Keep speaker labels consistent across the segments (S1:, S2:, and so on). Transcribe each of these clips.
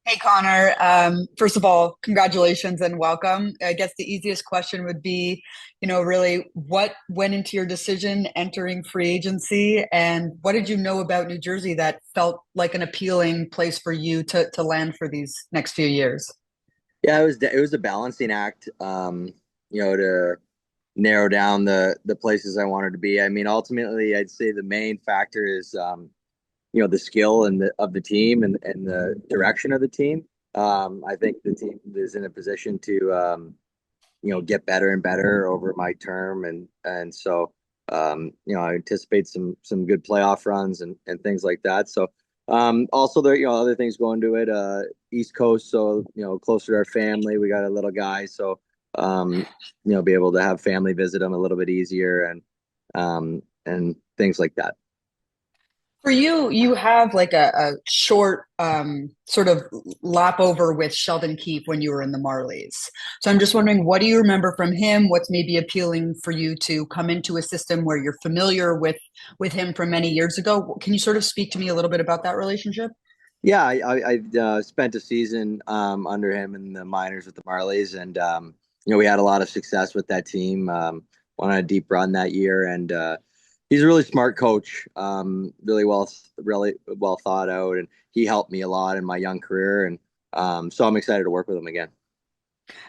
S1: Hey Connor, first of all, congratulations and welcome. I guess the easiest question would be, really what went into your decision entering free agency and what did you know about New Jersey that felt like an appealing place for you to land for these next few years?
S2: Yeah, it was a balancing act, to narrow down the places I wanted to be. I mean, ultimately, I'd say the main factor is, the skill of the team and the direction of the team. I think the team is in a position to, get better and better over my term, and so I anticipate some good playoff runs and things like that. So also there, other things go into it. East Coast, so closer to our family. We got a little guy, so be able to have family visit him a little bit easier and things like that.
S1: For you, you have like a short sort of lap over with Sheldon Keefe when you were in the Marlies. So I'm just wondering, what do you remember from him? What's maybe appealing for you to come into a system where you're familiar with him from many years ago? Can you sort of speak to me a little bit about that relationship?
S2: Yeah, I spent a season under him in the minors with the Marlies, and we had a lot of success with that team. Went on a deep run that year, and he's a really smart coach, really well thought out, and he helped me a lot in my young career, and so I'm excited to work with him again.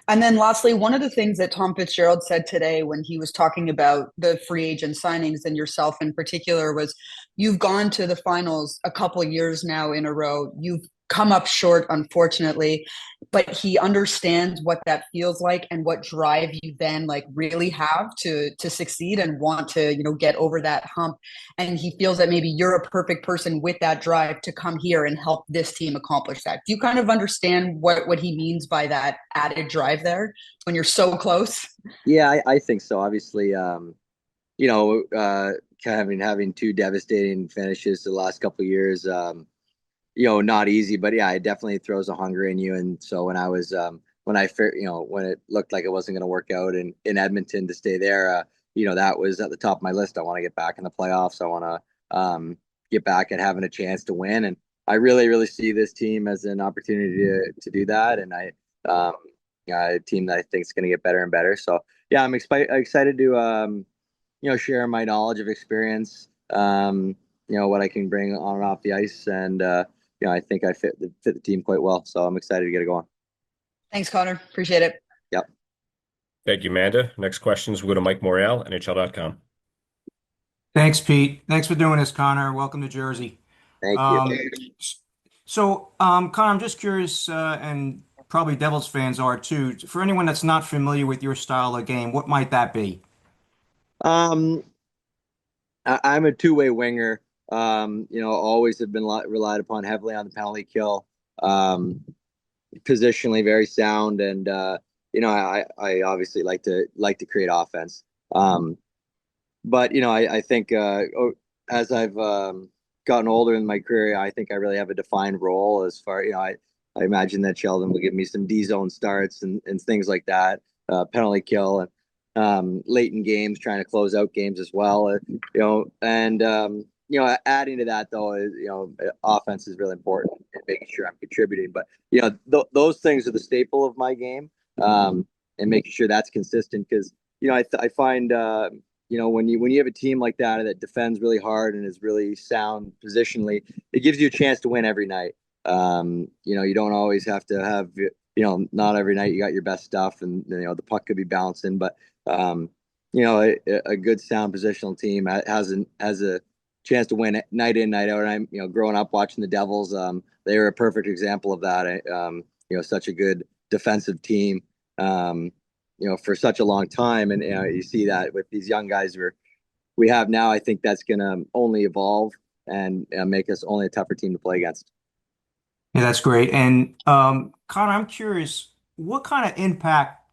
S1: And then lastly, one of the things that Tom Fitzgerald said today when he was talking about the free agent signings and yourself in particular was you've gone to the finals a couple of years now in a row. You've come up short, unfortunately, but he understands what that feels like and what drive you then like really have to succeed and want to, get over that hump. And he feels that maybe you're a perfect person with that drive to come here and help this team accomplish that. Do you kind of understand what he means by that added drive there when you're so close?
S2: Yeah, I think so. Obviously, you know, uh, having two devastating finishes the last couple of years, not easy, but yeah, it definitely throws a hunger in you. And so when it looked like it wasn't going to work out in Edmonton to stay there, that was at the top of my list. I want to get back in the playoffs. I want to get back at having a chance to win. And I really, really see this team as an opportunity to do that. And um, a team that I think is going to get better and better. So yeah, excited to, share my knowledge of experience, what I can bring on and off the ice. And, I think I fit the team quite well. So I'm excited to get it going.
S1: Thanks, Connor. Appreciate it.
S2: Yep.
S3: Thank you, Amanda. Next questions will go to Mike Morreale, NHL.com.
S4: Thanks, Pete. Thanks for doing this, Connor. Welcome to Jersey.
S2: Thank you.
S4: Um, Connor, I'm just curious, and probably Devils fans are too. For anyone that's not familiar with your style of game, what might that be?
S2: Um, I'm a two-way winger. Always have been relied upon heavily on the penalty kill. Positionally very sound, and I obviously like to create offense. Um, but I think as I've gotten older in my career, I think I really have a defined role as far I imagine that Sheldon will give me some D zone starts and things like that, penalty kill and late in games, trying to close out games as well. And adding to that though is offense is really important and making sure I'm contributing. But those things are the staple of my game, and making sure that's consistent because I find when you have a team like that defends really hard and is really sound positionally, it gives you a chance to win every night. You don't always have to have not every night you got your best stuff, and the puck could be bouncing, but um, a good sound positional team has a chance to win night in night out. And I'm growing up watching the Devils, they were a perfect example of that. Such a good defensive team. Um, for such a long time. And you see that with these young guys we have now. I think that's going to only evolve and make us only a tougher team to play against.
S4: Yeah, that's great. And Connor, I'm curious, what kind of impact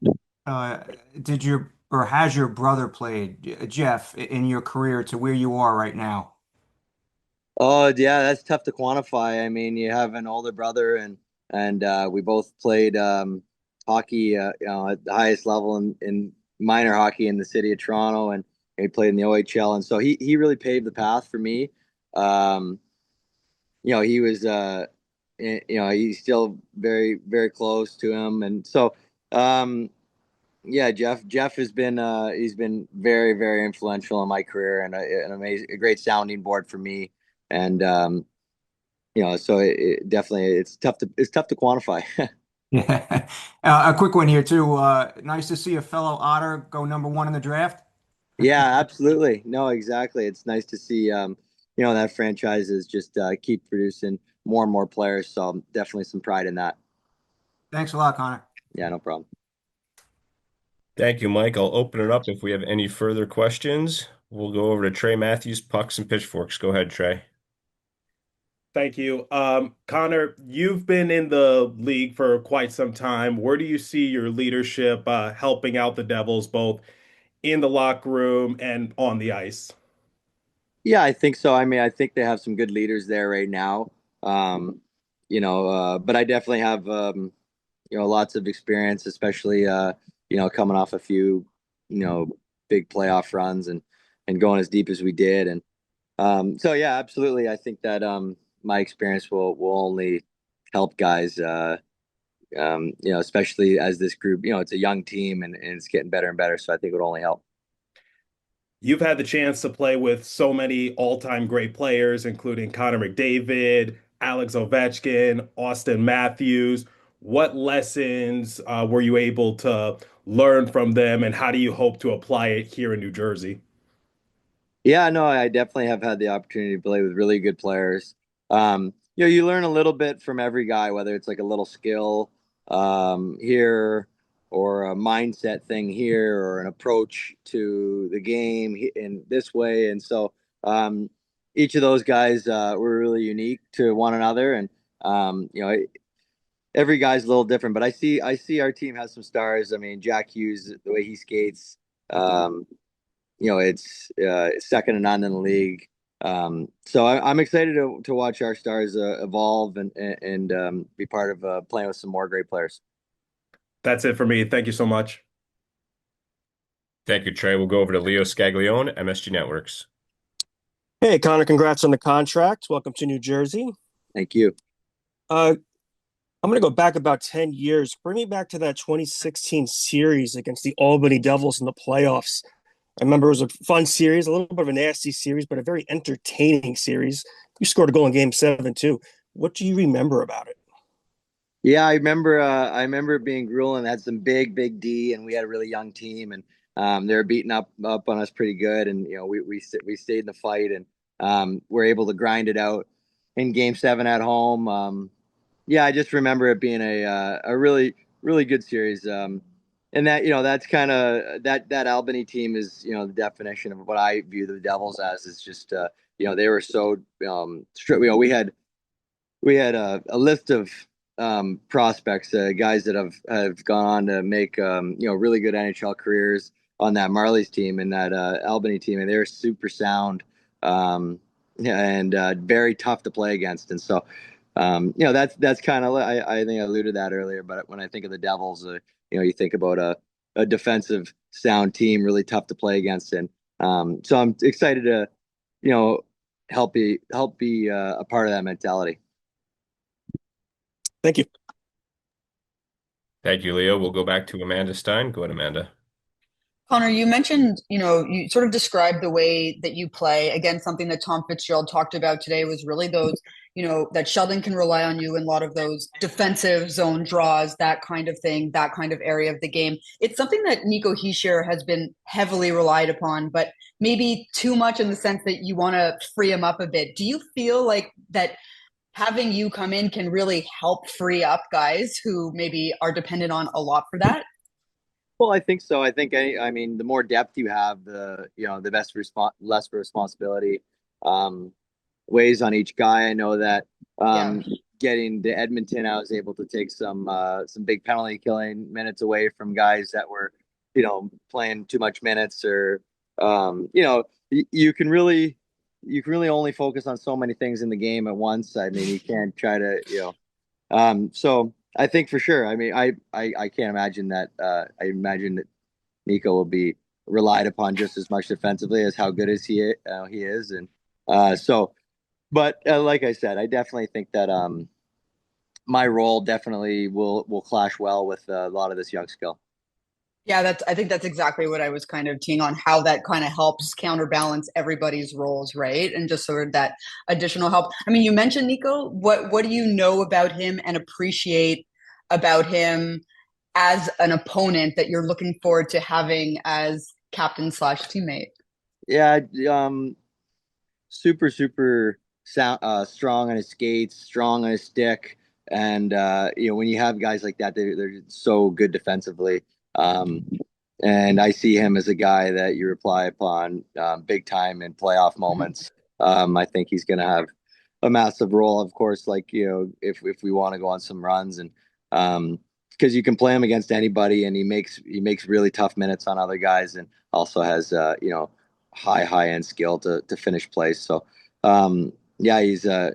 S4: uh, did your or has your brother played, Jeff, in your career to where you are right now?
S2: Oh yeah, that's tough to quantify. I mean, you have an older brother, and we both played hockey, at the highest level in minor hockey in the city of Toronto, and he played in the OHL, and so he really paved the path for me. Um, he was he's still very, very close to him. And so, um, yeah, Jeff has been he's been very, very influential in my career and an amazing, a great sounding board for me. And so it definitely it's tough to quantify.
S4: Yeah. A quick one here too. Nice to see a fellow Otter go #1 in the draft.
S2: Yeah, absolutely. No, exactly. It's nice to see that franchises just keep producing more and more players. So definitely some pride in that.
S4: Thanks a lot, Connor.
S2: Yeah, no problem.
S3: Thank you, Mike. I'll open it up if we have any further questions. We'll go over to Trey Matthews, Pucks and Pitchforks. Go ahead, Trey.
S5: Thank you. Connor, you've been in the league for quite some time. Where do you see your leadership helping out the Devils both in the locker room and on the ice?
S2: Yeah, I think so. I mean, I think they have some good leaders there right now. Um, but I definitely have lots of experience, especially coming off a few, you know, big playoff runs and going as deep as we did. And so yeah, absolutely. I think that my experience will only help guys especially as this group, it's a young team and it's getting better and better. So I think it would only help.
S5: You've had the chance to play with so many all-time great players, including Connor McDavid, Alex Ovechkin, Austin Matthews. What lessons were you able to learn from them, and how do you hope to apply it here in New Jersey?
S2: Yeah, no, I definitely have had the opportunity to play with really good players. You learn a little bit from every guy, whether it's like a little skill here or a mindset thing here or an approach to the game in this way. And so each of those guys were really unique to one another. And every guy's a little different, but I see our team has some stars. I mean, Jack Hughes, the way he skates. Um, it's second to none in the league. So I'm excited to watch our stars evolve and be part of playing with some more great players.
S5: That's it for me. Thank you so much.
S3: Thank you, Trey. We'll go over to Leo Scaglione, MSG Networks.
S6: Hey, Connor, congrats on the contract. Welcome to New Jersey.
S2: Thank you.
S6: Uh, I'm going to go back about 10 years. Bring me back to that 2016 series against the Albany Devils in the playoffs. I remember it was a fun series, a little bit of a nasty series, but a very entertaining series. You scored a goal in game 7, too. What do you remember about it?
S2: Yeah, I remember. I remember it being grueling. Had some big D, and we had a really young team, and they were beating up on us pretty good. And we stayed in the fight, and we're able to grind it out in Game 7 at home. Yeah, I just remember it being a really really good series. And that's kind of that Albany team is the definition of what I view the Devils as is just they were so we had a list of prospects, guys that have gone on to make really good NHL careers on that Marlies team and that Albany team, and they're super sound and very tough to play against. And so, that's kind of I think I alluded to that earlier, but when I think of the Devils, you think about a defensive sound team, really tough to play against, and so I'm excited to you know help be a part of that mentality.
S6: Thank you.
S3: Thank you, Leo. We'll go back to Amanda Stein. Go ahead, Amanda.
S1: Connor, you mentioned, you sort of described the way that you play. Again, something that Tom Fitzgerald talked about today was really those, that Sheldon can rely on you in a lot of those defensive zone draws, that kind of thing, that kind of area of the game. It's something that Nico Hischier has been heavily relied upon, but maybe too much in the sense that you want to free him up a bit. Do you feel like that having you come in can really help free up guys who maybe are dependent on a lot for that?
S2: Well, I think so. I think I mean the more depth you have, the less responsibility um, weighs on each guy. I know that
S1: Yeah.
S2: getting to Edmonton, I was able to take some big penalty killing minutes away from guys that were playing too much minutes or you can really only focus on so many things in the game at once. I mean, you can't try to so I think for sure. I mean, I can't imagine that. I imagine that Nico will be relied upon just as much defensively as how good as he is, and so. But like I said, I definitely think that my role definitely will clash well with a lot of this young skill.
S1: Yeah, I think that's exactly what I was kind of teeing on, how that kind of helps counterbalance everybody's roles, right? And just sort of that additional help. I mean, you mentioned Nico. What do you know about him and appreciate about him as an opponent that you're looking forward to having as captain slash teammate?
S2: Yeah, super sound, strong on his skates, strong on his stick, and when you have guys like that, they're so good defensively. Um, and I see him as a guy that you rely upon big time in playoff moments. I think he's going to have a massive role, of course. Like if we want to go on some runs, and because you can play him against anybody, and he makes really tough minutes on other guys, and also has high end skill to finish plays. So yeah, he's a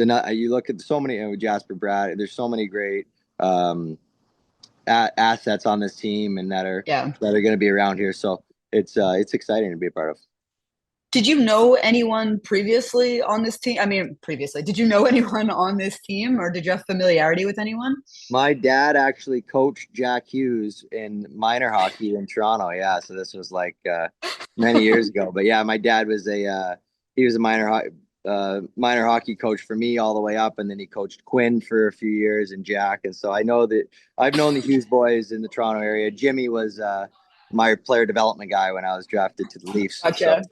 S2: nut. You look at so many Jasper Brad. There's so many great assets on this team, and
S1: Yeah.
S2: that are going to be around here. So it's exciting to be a part of.
S1: Did you know anyone previously on this team? I mean, previously, did you know anyone on this team, or did you have familiarity with anyone?
S2: My dad actually coached Jack Hughes in minor hockey in Toronto. Yeah, so this was like many years ago. But yeah, my dad was he was a minor hockey coach for me all the way up, and then he coached Quinn for a few years and Jack. And so I know that I've known the Hughes boys in the Toronto area. Jimmy was my player development guy when I was drafted to the Leafs. So
S1: Gotcha.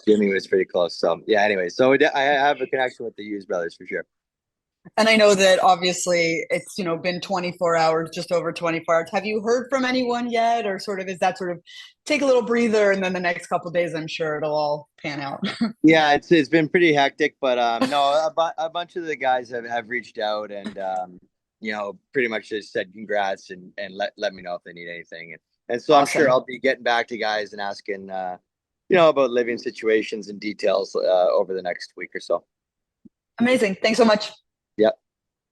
S2: Jimmy was pretty close. So yeah, anyway, so I have a connection with the Hughes brothers for sure.
S1: And I know that obviously it's, been 24 hours, just over 24 hours. Have you heard from anyone yet? Or sort of is that sort of take a little breather and then the next couple of days, I'm sure it'll all pan out.
S2: Yeah, it's been pretty hectic, but no, a bunch of the guys have reached out, and pretty much just said congrats, and let me know if they need anything, and so I'm sure
S1: Awesome.
S2: I'll be getting back to guys and asking about living situations and details over the next week or so.
S1: Amazing. Thanks so much.
S2: Yep.